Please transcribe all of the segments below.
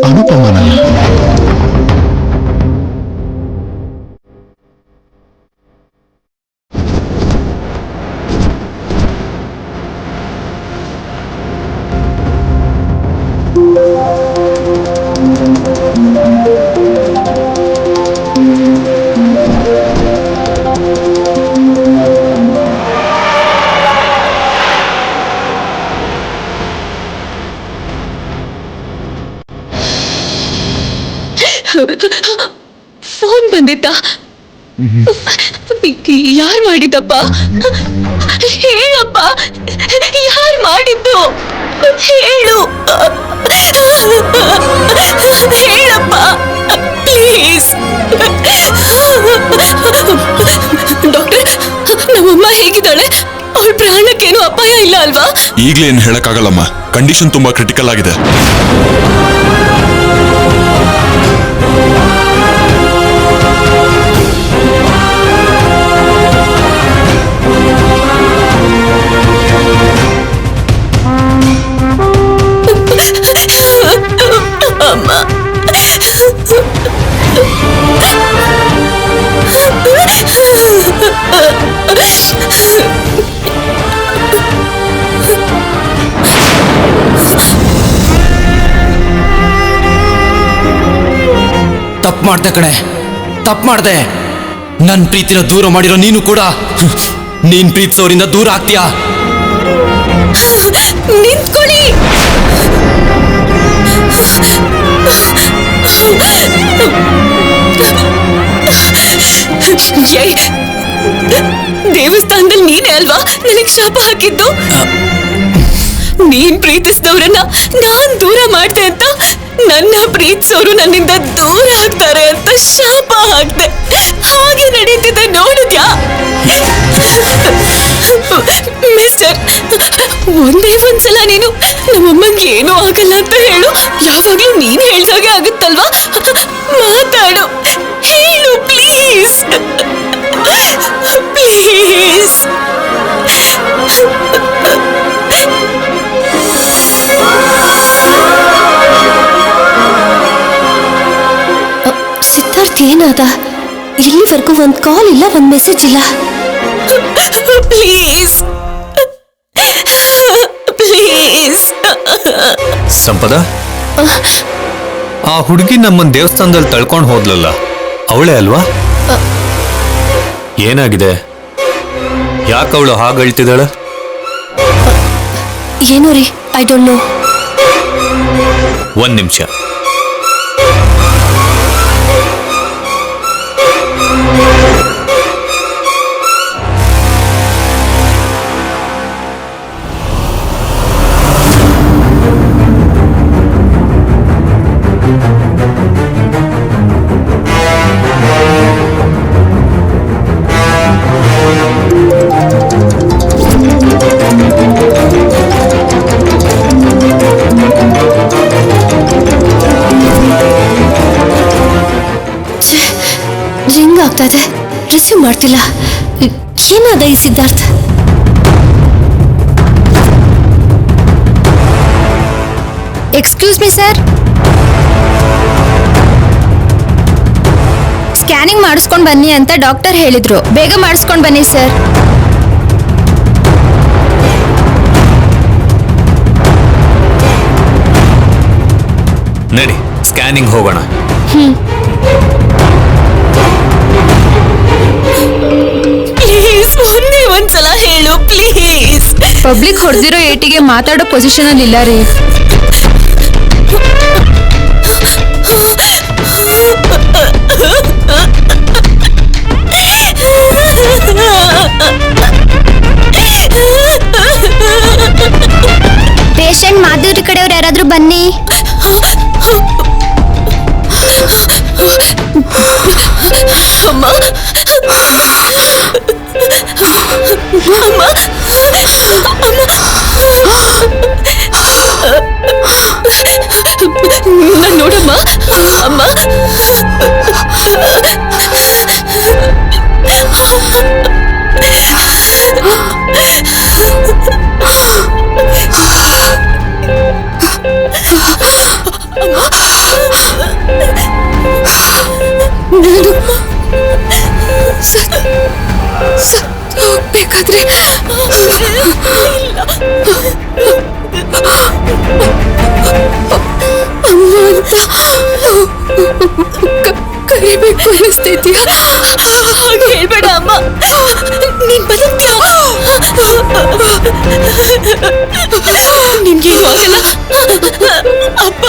ಅನುಪಮನಲ್ಲ. Phone ಬಂದಿದ್ದ. ಯಾರು ಮಾಡಿದ್ದಪ್ಪ? ಹೇಳಪ್ಪ, ಯಾರು ಮಾಡಿದ್ದು? ಹೇಳು, ಹೇಳಪ್ಪ ಪ್ಲೀಸ್. ಡಾಕ್ಟರ್, ನಮ್ಮಮ್ಮ ಹೇಗಿದ್ದಾಳೆ? ಅವಳ ಪ್ರಾಣಕ್ಕೇನು ಅಪಾಯ ಇಲ್ಲ ಅಲ್ವಾ? ಈಗಲೇ ಏನು ಹೇಳಕ್ಕಾಗಲ್ಲಮ್ಮ, ಕಂಡೀಷನ್ ತುಂಬಾ ಕ್ರಿಟಿಕಲ್ ಆಗಿದೆ. ತಪ್ಪು ಮಾಡ್ದೆ ಕಣೆ, ತಪ್ಪು ಮಾಡ್ದೆ. ನನ್ನ ಪ್ರೀತಿನ ದೂರ ಮಾಡಿರೋ ನೀನು ಕೂಡ ನೀನ್ ಪ್ರೀತಿಸೋರಿಂದ ದೂರ ಆಗ್ತೀಯಾ? ನಿಂತ್ಕೊಳ್ಳಿ. ದೇವಸ್ಥಾನದಲ್ಲಿ ನೀನೇ ಅಲ್ವಾ ನನಗೆ ಶಾಪ ಹಾಕಿದ್ದು? ನೀನ್ ಪ್ರೀತಿಸಿದವ್ರನ್ನ ನಾನ್ ದೂರ ಮಾಡ್ದೆ ಅಂತ, ನನ್ನ ಪ್ರೀತಿಸೋರು ನನ್ನಿಂದ ದೂರ ಆಗ್ತಾರೆ ಅಂತ ಶಾಪ ಹಾಕ್ದೆ. ಹಾಗೆ ನಡೀತಿದೆ ನೋಡಿದ್ಯಾ ಮಿಸ್ಟರ್? ಒಂದೇ ಒಂದ್ಸಲ ನೀನು ನಮ್ಮಮ್ಮಂಗೆ ಏನೂ ಆಗಲ್ಲ ಅಂತ ಹೇಳು. ಯಾವಾಗ್ಲೂ ನೀನ್ ಹೇಳ್ದಾಗೆ ಆಗುತ್ತಲ್ವಾ? ಮಾತಾಡು, ಹೇಳು ಪ್ಲೀಸ್, ಪ್ಲೀಸ್. ಸಿದ್ಧಾರ್ಥ್ ಏನಾದ? ಇಲ್ಲಿವರೆಗೂ ಒಂದ್ ಕಾಲ್ ಇಲ್ಲ, ಒಂದ್ ಮೆಸೇಜ್ ಇಲ್ಲ. Please please. ಸಂಪದ, ಆ ಹುಡುಗಿ ನಮ್ಮನ್ ದೇವಸ್ಥಾನದಲ್ಲಿ ತಳ್ಕೊಂಡು ಹೋದ್ಲಲ್ಲ, ಅವಳೇ ಅಲ್ವಾ? ಏನಾಗಿದೆ? ಯಾಕವಳು ಹಾಗೆ ಹೇಳ್ತಿದ್ದಾಳೆ? ಏನೋ ರೀ, ಐ ಡೋಂಟ್ ನೋ. ಒಂದ್ ನಿಮಿಷ. ರಿಂಗ್ ಆಗ್ತಾ ಇದೆ, ರಿಸೀವ್ ಮಾಡ್ತಿಲ್ಲ. ಏನಾದ ಈ Siddharth? Excuse me sir, scanning ಮಾಡಿಸ್ಕೊಂಡು ಬನ್ನಿ ಅಂತ ಡಾಕ್ಟರ್ ಹೇಳಿದ್ರು. ಬೇಗ ಮಾಡಿಸ್ಕೊಂಡು ಬನ್ನಿ ಸರ್. ನಡಿ, ಸ್ಕ್ಯಾನಿಂಗ್ ಹೋಗೋಣ. ಪ್ಲೀಸ್ ಒಂದೇ ಒಂದ್ಸಲ ಹೇಳು ಪ್ಲೀಸ್. ಪಬ್ಲಿಕ್ ಹೊಡೆದಿರೋ ಏಟಿಗೆ ಮಾತಾಡೋ ಪೊಸಿಷನ್ ಅಲ್ಲಿ ಇಲ್ಲ ರೀ. ಪೇಷಂಟ್ ಮಾಧುರಿ ಕಡೆಯವ್ರು ಯಾರಾದ್ರೂ ಬನ್ನಿ. ಅಮ್ಮ, ನೋಡಮ್ಮ ಅಮ್ಮ. ಹಾಗಾದ್ರೆ ಅಮ್ಮ ಅಂತ ಕರಿಬೇಕು ಅನಿಸ್ತಿದ್ಯಾ? ಹಾಗೆ ಹೇಳ್ಬೇಡ ಅಮ್ಮ, ನೀನ್ ಬದುಕ್ತೀಯ. ನಿನ್ಗೇನು ಆಗಲ್ಲ ಅಪ್ಪ,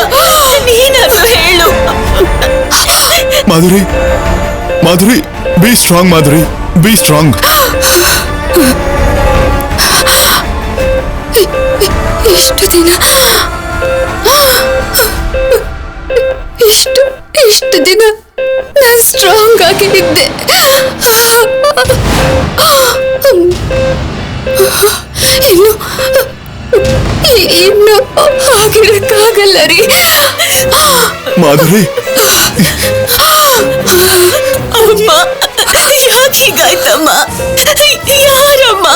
ನೀನಾದ್ರೂ ಹೇಳು. Madhuri, Madhuri, be strong Madhuri, be strong. ಇಷ್ಟು ದಿನ ಇಷ್ಟು ದಿನ ನಾನು ಸ್ಟ್ರಾಂಗ್ ಆಗಿ ಇದ್ದೆ. ಇನ್ನು ಆಗಿರಕ್ಕಾಗಲ್ಲ ರೀ. ಮಾಧುರಿ, ಅಮ್ಮ, ಯಾಕೆ ಹೀಗಾಯ್ತಮ್ಮ? ಯಾರಮ್ಮ?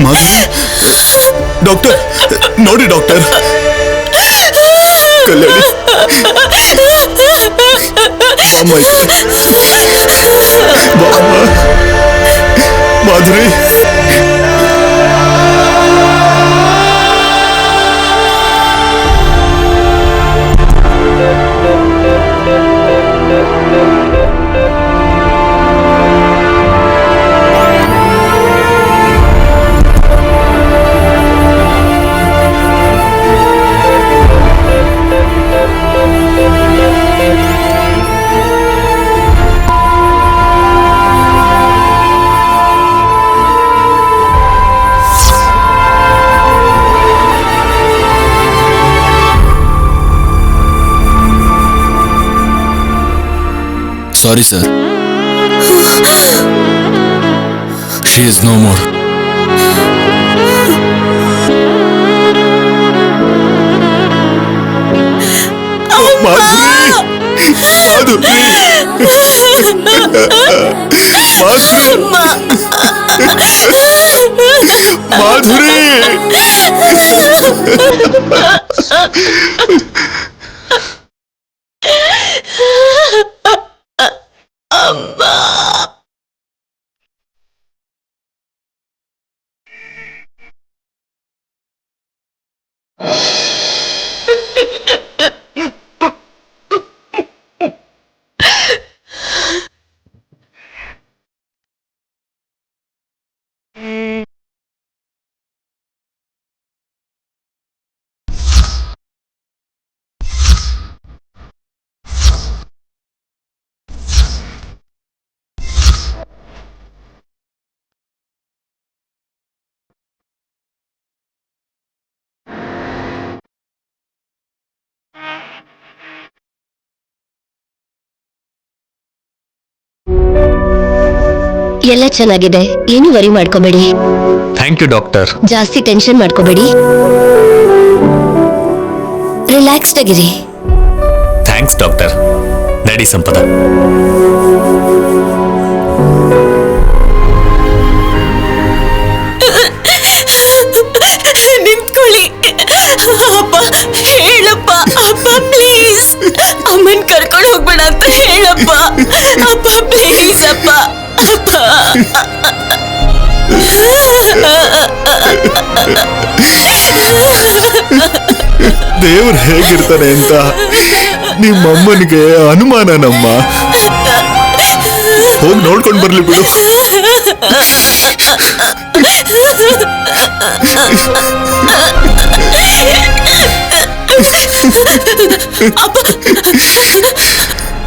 ಮಾಧುರಿ, ಡಾಕ್ಟರ್ ನೋಡಿ, ಡಾಕ್ಟರ್ ಕಲ್ಯಾಣಿ, ಬಾಮ್ಮ ಇಲ್ಲಿ. ಬಾಮ್ಮ. Madhuri, sorry sir, she is no more. Madhuri, Madhuri, Madhuri, ಎಲ್ಲ ಚೆನ್ನಾಗಿದೆ, ಏನು ವರಿ ಮಾಡ್ಕೋಬೇಡಿ. Thank you doctor. ಜಾಸ್ತಿ ಟೆನ್ಷನ್ ಮಾಡ್ಕೋಬೇಡಿ, ರಿಲ್ಯಾಕ್ಸ್ಡ್ ಆಗಿರಿ. Thanks doctor. ನಡಿ ಸಂಪದ. ನಿಂತ್ಕೊಳ್ಳಿ. ಅಪ್ಪ ಹೇಳಪ್ಪ, ಅಪ್ಪ ಪ್ಲೀಸ್, ಅಮ್ಮನ್ ಕರ್ಕೊಂಡು ಹೋಗ್ಬೇಡ ಅಂತ ಹೇಳ. ಹೇಳಪ್ಪ ಅಪ್ಪ ಪ್ಲೀಸ್ ಅಪ್ಪ ಅಪ್ಪ ದೇವ್ರು ಹೇಗಿರ್ತಾನೆ ಅಂತ ನಿಮ್ಮಮ್ಮನಿಗೆ ಅನುಮಾನನಮ್ಮ. ಹೋಗಿ ನೋಡ್ಕೊಂಡು ಬರ್ಲಿ ಬಿಡು. ಅಪ್ಪ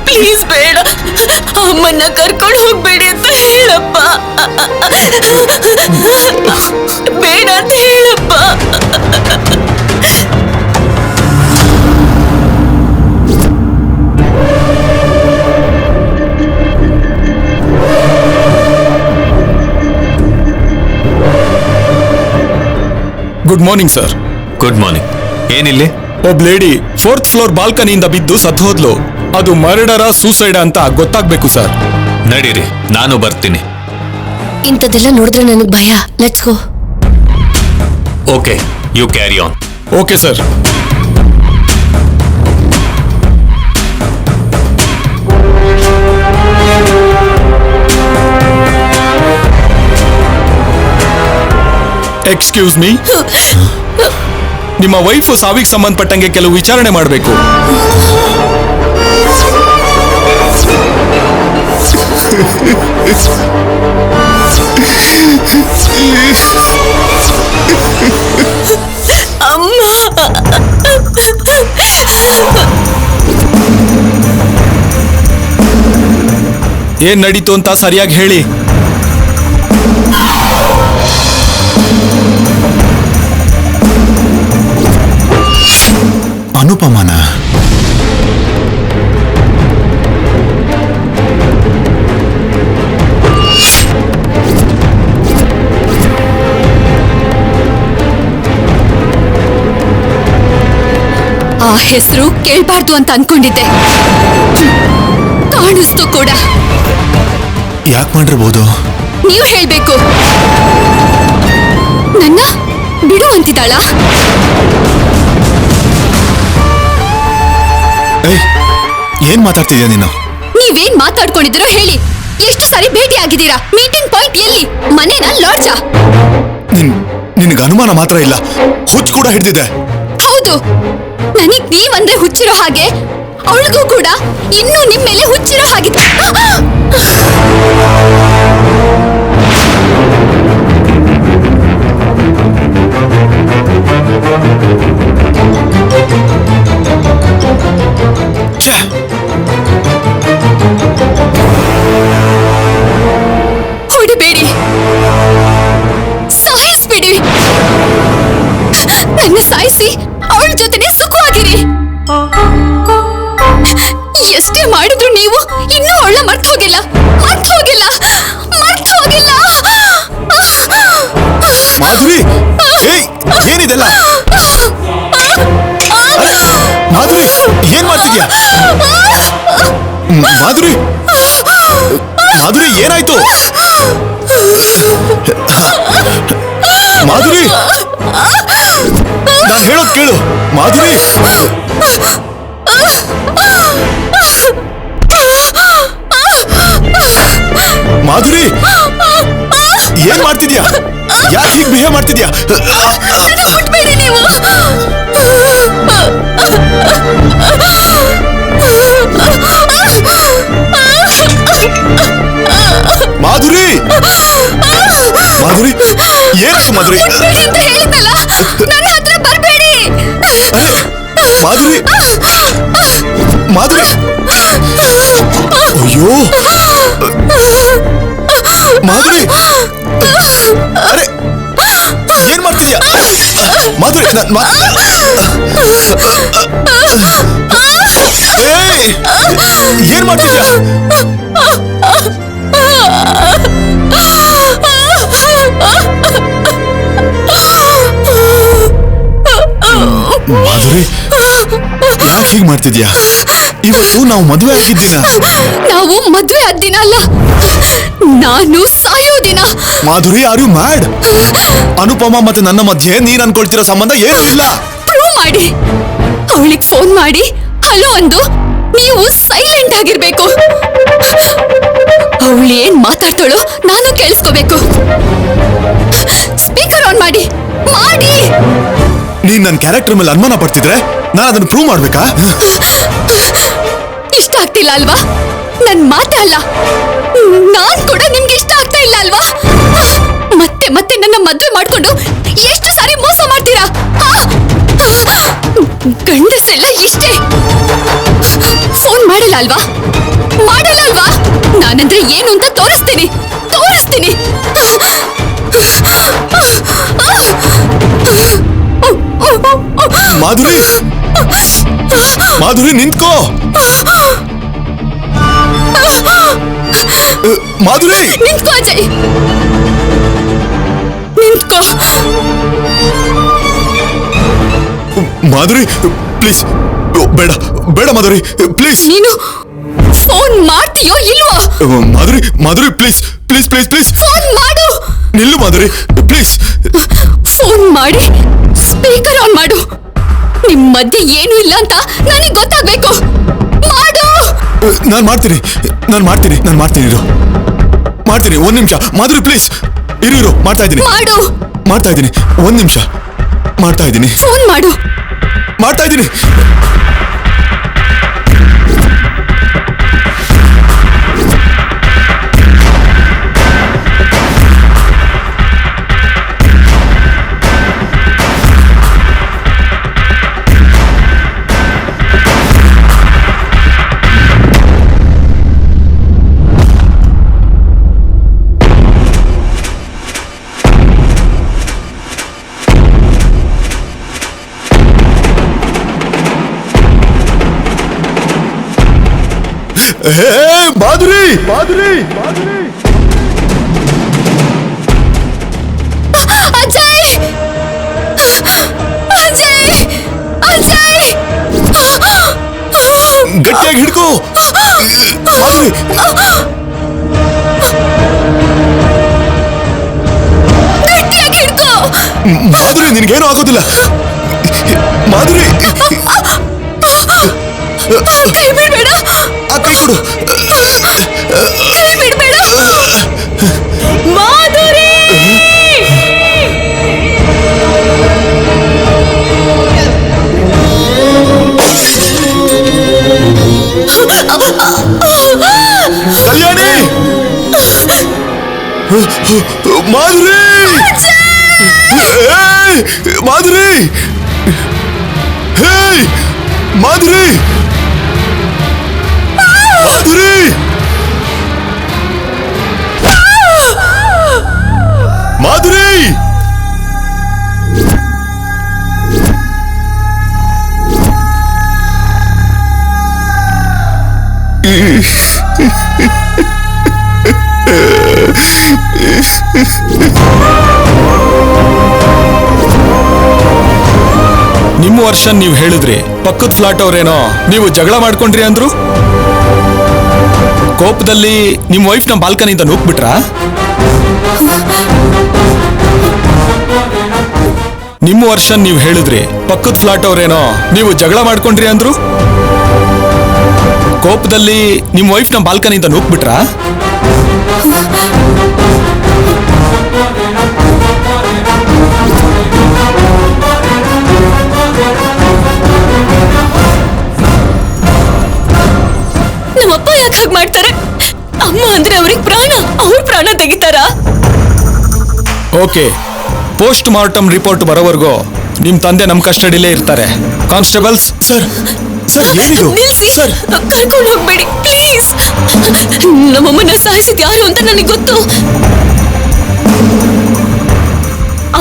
ಪ್ಲೀಸ್ ಬೇಡ, ಅಮ್ಮನ್ನ ಕರ್ಕೊಂಡು ಹೋಗ್ಬೇಡಿ ಅಂತ ಹೇಳಪ್ಪ. ಬೇಡ ಅಂತ ಹೇಳಪ್ಪ. Good morning sir. Good morning. ಏನಿಲ್ಲಿ? ಒಬ್ಬ ಲೇಡಿ 4th ಫ್ಲೋರ್ ಬಾಲ್ಕನಿಯಿಂದ ಬಿದ್ದು ಸತ್ತು ಹೋದ್ಲು. ಅದು ಮರ್ಡರ ಸೂಸೈಡ್ ಅಂತ ಗೊತ್ತಾಗ್ಬೇಕು ಸರ್. ನಡೀರಿ, ನಾನು ಬರ್ತೀನಿ. ಇಂಥದ್ದೆಲ್ಲ ನೋಡಿದ್ರೆ ನನಗ್ ಭಯ. Let's go. Okay, you carry on. Okay sir. Excuse me, ನಿಮ್ಮ ವೈಫ್ ಸಾವಿಗೆ ಸಂಬಂಧಪಟ್ಟಂಗೆ ಕೆಲವು ವಿಚಾರಣೆ ಮಾಡಬೇಕು. ಅಮ್ಮ ಏನ್ ನಡೀತು ಅಂತ ಸರಿಯಾಗಿ ಹೇಳಿ. ಅನುಪಮನ ಆ ಹೆಸರು ಕೇಳ್ಬಾರ್ದು ಅಂತ ಅನ್ಕೊಂಡಿದ್ದೆ. ಕಾಣಿಸ್ತು ಕೂಡ. ಯಾಕೆ ಮಾಡಿರ್ಬೋದು? ನೀವು ಹೇಳ್ಬೇಕು. ನನ್ನ ಬಿಡು ಅಂತಿದ್ದಾಳ? ಏನ್ ಮಾತಾಡ್ತಿದ್ಯಾ ನೀನು? ನೀವೇನ್ ಮಾತಾಡ್ಕೊಂಡಿದ್ದೀರೋ ಹೇಳಿ. ಎಷ್ಟು ಸಾರಿ ಭೇಟಿ ಆಗಿದ್ದೀರಾ? ಮೀಟಿಂಗ್ ಪಾಯಿಂಟ್ ಎಲ್ಲಿ? ಮನೇನ ಲಾಡ್ಜಾ? ನಿನಗೆ ಅನುಮಾನ ಮಾತ್ರ ಇಲ್ಲ, ಹುಚ್ಚು ಕೂಡ ಹಿಡ್ದಿದೆ. ಹೌದು, ನನಗ್ ನೀವಂದ್ರೆ ಹುಚ್ಚಿರೋ ಹಾಗೆ ಅವಳಿಗೂ ಕೂಡ ಇನ್ನೂ ನಿಮ್ ಮೇಲೆ ಹುಚ್ಚಿರೋ ಹಾಗಿದೆ. ಹೊಡಿಬೇಡಿ, ಸಾಯಿಸ್ಬಿಡಿ. ನನ್ನ ಸಾಯಿಸಿ ಅವಳ ಜೊತೆನೆ ಸುಖವಾಗಿರಿ. ಎಷ್ಟೇ ಮಾಡಿದ್ರು ನೀವು ಇನ್ನೂ ಅವಳ ಮರ್ತ್ ಹೋಗಿಲ್ಲ. ಮಾಧುರಿ, ಏನಿದೆಲ್ಲ? ಮಾಧುರಿ, ಏನ್ ಮಾಡ್ತಿದ್ಯಾ? ಮಾಧುರಿ, ಮಾಧುರಿ, ಏನಾಯ್ತು? ಮಾಧುರಿ, ನಾನು ಹೇಳೋದ್ ಕೇಳು. ಮಾಧುರಿ, ಮಾಧುರಿ, ಏನ್ ಮಾಡ್ತಿದ್ಯಾ? ಯಾಕೆ ಹೀಗೆ ಬಿಹೇವ್ ಮಾಡ್ತಿದ್ಯಾ? ಮುಟ್ಬೇಡಿ ನೀವು. ಮಾಧುರಿ, ಮಾಧುರಿ, ಏನಾಯ್ತು ಮಾಧುರಿ? ಮುಟ್ಬೇಡಿ ಅಂತ ಹೇಳಿದ್ನಲ್ಲ, ನನ್ನ ಹತ್ರ ಬರ್ಬೇಡಿ. ಮಾಧುರಿ, ಮಾಧುರಿ, ಅಯ್ಯೋ ಮಾಧುರಿ, ಅರೆ ಏನ್ ಮಾಡ್ತಿದ್ಯಾ? ಮಾಧುರಿ, ಏನ್ ಮಾಡ್ತಿದ್ಯಾ? ಮಾಧುರಿ, ಯಾಕೆ ಹೀಗ್ ಮಾಡ್ತಿದ್ಯಾ? ಇವತ್ತು ನಾವು ಮದುವೆ ಆಗಿದ್ದಿನ. ನಾವು ಮದ್ವೆ ಆದ ದಿನ ಅಲ್ಲ, ನಾನು ಸಾಯೋ ದಿನ. Madhuri, are you mad? Anupama ಮತ್ತೆ ನನ್ನ ಮಧ್ಯೆ ನೀನ್ ಅನ್ಕೊಳ್ತಿರೋ ಸಂಬಂಧ ಏನೂ ಇಲ್ಲ. ಪ್ರೂವ್ ಮಾಡಿ. ಅವಳಿಗೆ ಫೋನ್ ಮಾಡಿ ಹಲೋ ಅಂದು ನೀವು ಸೈಲೆಂಟ್ ಆಗಿರ್ಬೇಕು. ಅವಳು ಏನ್ ಮಾತಾಡ್ತಾಳೋ ನಾನು ಕೇಳಿಸ್ಕೋಬೇಕು. ಸ್ಪೀಕರ್ ಆನ್ ಮಾಡಿ ಮಾಡಿ. ನೀನ್ ನನ್ನ ಕ್ಯಾರೆಕ್ಟರ್ ಮೇಲೆ ಅನುಮಾನ ಪಡ್ತಿದ್ರೆ ನಾನು ಅದನ್ನ ಪ್ರೂವ್ ಮಾಡ್ಬೇಕಾ? ಇಷ್ಟ ಆಗ್ತಿಲ್ಲ ಅಲ್ವಾ? ನನ್ ಮಾತೇ ಅಲ್ಲ, ನಾನ್ ಕೂಡ ನಿಮ್ಗೆ ಇಷ್ಟ ಆಗ್ತಾ ಇಲ್ಲ ಅಲ್ವಾ? ಮತ್ತೆ ಮತ್ತೆ ನನ್ನ ಮದ್ವೆ ಮಾಡ್ಕೊಂಡು ಎಷ್ಟು ಸಾರಿ ಮೋಸ ಮಾಡ್ತೀರಾ? ಗಂಡಸೆಲ್ಲ ಇಷ್ಟೇ. ಫೋನ್ ಮಾಡಲ್ಲ ಅಲ್ವಾ? ಮಾಡಲ್ಲ ಅಲ್ವಾ? ನಾನಂದ್ರೆ ಏನು ಅಂತ ತೋರಿಸ್ತೀನಿ. ಮಾಧುರಿ, ಮಾಧುರಿ ನಿಂತ್ಕೋ. ಮಾಧುರಿ ನಿಂತ್ಕೋ ಅಜಯ್, ನಿಂತ್ಕೋ. ಮಾಧುರಿ ಪ್ಲೀಸ್, ಬೇಡ ಬೇಡ ಮಾಧುರಿ ಪ್ಲೀಸ್. ನೀನು ಫೋನ್ ಮಾಡ್ತೀಯೋ ಇಲ್ವೋ? Madhuri, Madhuri please please please please phone ಮಾಡು. ನಿಲ್ಲು ಮಾಧುರಿ ಪ್ಲೀಸ್. ಫೋನ್ ಮಾಡಿ ಸ್ಪೀಕರ್ ಆನ್ ಮಾಡು. ನಿಮ್ ಮಧ್ಯೆ ಏನು ಇಲ್ಲ ಅಂತ ನನಗೆ ಗೊತ್ತಾಗ್ಬೇಕು. ಮಾಡು. ನಾನು ಮಾಡ್ತೀನಿ ಇರು. ಮಾಡ್ತೀನಿ, ಒಂದ್ ನಿಮಿಷ. ಮಾಧುರಿ ಪ್ಲೀಸ್ ಇರು, ಮಾಡ್ತಾ ಇದ್ದೀನಿ. ಒಂದ್ ನಿಮಿಷ, ಮಾಡ್ತಾ ಇದ್ದೀನಿ. ಫೋನ್ ಮಾಡು. ಮಾಡ್ತಾ ಇದ್ದೀನಿ. ಮಾಧುರಿ, ಮಾಧುರಿ, ಮಾಧುರಿ. ಅಜಯ್, ಅಜಯ್, ಅಜಯ್. ಗಟ್ಟಿಯಾಗಿ ಹಿಡ್ಕೋ ಮಾಧುರಿ. ಗಟ್ಟಿಯಾಗಿ ಹಿಡ್ಕೋ ಮಾಧುರಿ, ನಿನ್ಗೇನು ಆಗೋದಿಲ್ಲ. ಮಾಧುರಿ, ಕೈ ಬಿಡ್ಬೇಡ. ಆ ಕೈ ಕೊಡು. ಕೈ ಬಿಡ್ಬೇಡ. ಮಾಧುರಿ, ಕಲ್ಯಾಣಿ, ಮಾಧುರಿ, ಮಾಧುರಿ, ಹೇ ಮಾಧುರಿ, ಮಾಧುರಿ. ಮಾಧುರಿ, ನಿಮ್ಮ ವರ್ಷನ್ ನೀವು ಹೇಳಿದ್ರಿ, ಪಕ್ಕದ ಫ್ಲಾಟ್ ಅವ್ರೇನೋ ನೀವು ಜಗಳ ಮಾಡ್ಕೊಂಡ್ರಿ ಅಂದ್ರು. ಕೋಪದಲ್ಲಿ ನಿಮ್ ವೈಫ್ ನ ಬಾಲ್ಕನಿಂದ ನೂಕ್ಬಿಟ್ರಾ? ನಿಮ್ಮ ವರ್ಷನ್ ನೀವು ಹೇಳಿದ್ರಿ, ಪಕ್ಕದ ಫ್ಲಾಟ್ ಅವ್ರೇನೋ ನೀವು ಜಗಳ ಮಾಡ್ಕೊಂಡ್ರಿ ಅಂದ್ರು. ಕೋಪದಲ್ಲಿ ನಿಮ್ ವೈಫ್ ನ ಬಾಲ್ಕನಿಂದ ನೂಕ್ಬಿಟ್ರಾ? ನಮ್ಮಪ್ಪ ಯಾಕೆ ಹಾಗೆ ಮಾಡ್ತಾರೆ? ಅಮ್ಮ ಅಂದ್ರೆ ಅವ್ರಿಗೆ ಪ್ರಾಣ, ಅವ್ರ ಪ್ರಾಣ ತೆಗಿತಾರಾ? ಓಕೆ, ಪೋಸ್ಟ್ ಮಾರ್ಟಮ್ ರಿಪೋರ್ಟ್ ಬರೋವರೆಗೂ ನಿಮ್ ತಂದೆ ನಮ್ ಕಸ್ಟಡಿಲೇ ಇರ್ತಾರೆ. ಕಾನ್ಸ್ಟೇಬಲ್ಸ್. ಸರ್, ಸರ್ ಏನಿದು? ನಿಲ್ಸಿ, ಸರ್, ಕರ್ಕೊಂಡು ಹೋಗ್ಬೇಡಿ ಪ್ಲೀಸ್. ನಮ್ಮಮ್ಮನ ಸಾಯಿಸಿದ್ ಯಾರು ಅಂತ ನನಗೆ ಗೊತ್ತು.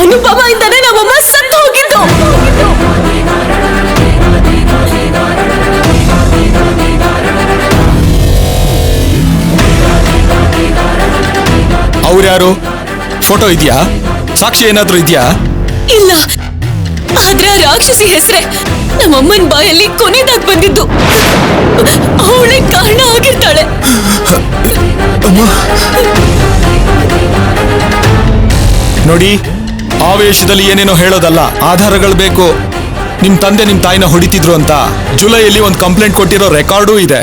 ಅನುಪಮ ಇಂದಾನೆ ನಮ್ಮಮ್ಮ ಸತ್ತು ಹೋಗಿದ್ದು. ಅವ್ರ್ಯಾರು? ಫೋಟೋ ಇದೆಯಾ? ಸಾಕ್ಷಿ ಏನಾದ್ರೂ ಇದೆಯಾ? ಇಲ್ಲ, ಆದ್ರೆ ಆ ರಾಕ್ಷಸಿ ಹೆಸರೇ ನಮ್ಮಮ್ಮನ ಬಾಯಲ್ಲಿ ಕೊನೆದಾಗಿ ಬಂದಿದ್ದು. ಅವಳೇ ಕಾರಣ ಆಗಿರ್ತಾಳೆ. ನೋಡಿ, ಆವೇಶದಲ್ಲಿ ಏನೇನೋ ಹೇಳೋದಲ್ಲ, ಆಧಾರಗಳು ಬೇಕು. ನಿಮ್ ತಂದೆ ನಿಮ್ ತಾಯಿನ ಹೊಡಿತಿದ್ರು ಅಂತ ಜುಲೈಯಲ್ಲಿ ಒಂದು ಕಂಪ್ಲೇಂಟ್ ಕೊಟ್ಟಿರೋ ರೆಕಾರ್ಡೂ ಇದೆ.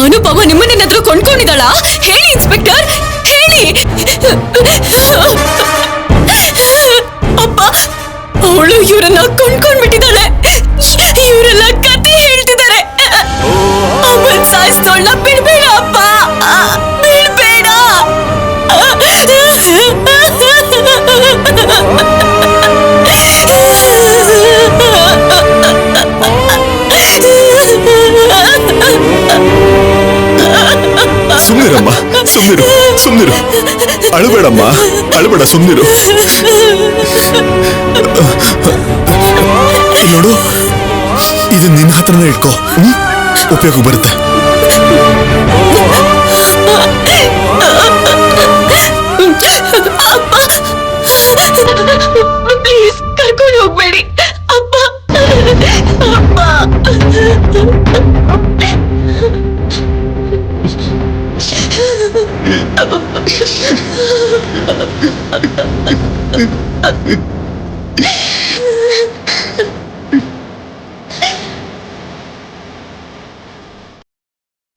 ಅನುಪಮ ನಿಮ್ಮನ್ನೇನಾದ್ರೂ ಕೊಂಡ್ಕೊಂಡಿದ್ದಾಳ? ಹೇಳಿ ಇನ್ಸ್ಪೆಕ್ಟರ್, ಹೇಳಿ. ಅಪ್ಪ, ಅವಳು ಇವರನ್ನ ಕೊಂಡ್ಕೊಂಡ್ಬಿಟ್ಟಿದ್ದಾಳೆ. ಇವರೆಲ್ಲ ಕತೆ ಹೇಳ್ತಿದ್ದಾರೆ. ಅವನ್ ಸಾಯಿಸೋಳ್ನ ಬಿಡ್ಬೇಡ ಅಪ್ಪ, ಬಿಡ್ಬೇಡ. ಸುಮ್ನಿರಮ್ಮ, ಸುಮ್ನಿರು. ಅಳಬೇಡಮ್ಮ, ಅಳಬೇಡ, ಸುಮ್ನಿರು. ಇಲ್ಲಿ ನೋಡು, ಇದು ನಿನ್ನ ಹತ್ರನೇ ಇಟ್ಕೋ. ಉಪಯೋಗ ಬರುತ್ತೆ. ಪ್ಲೀಸ್ ಕರ್ಕೊಂಡು ಹೋಗ್ಬೇಡಿ ಅಪ್ಪ. ಅಪ್ಪ,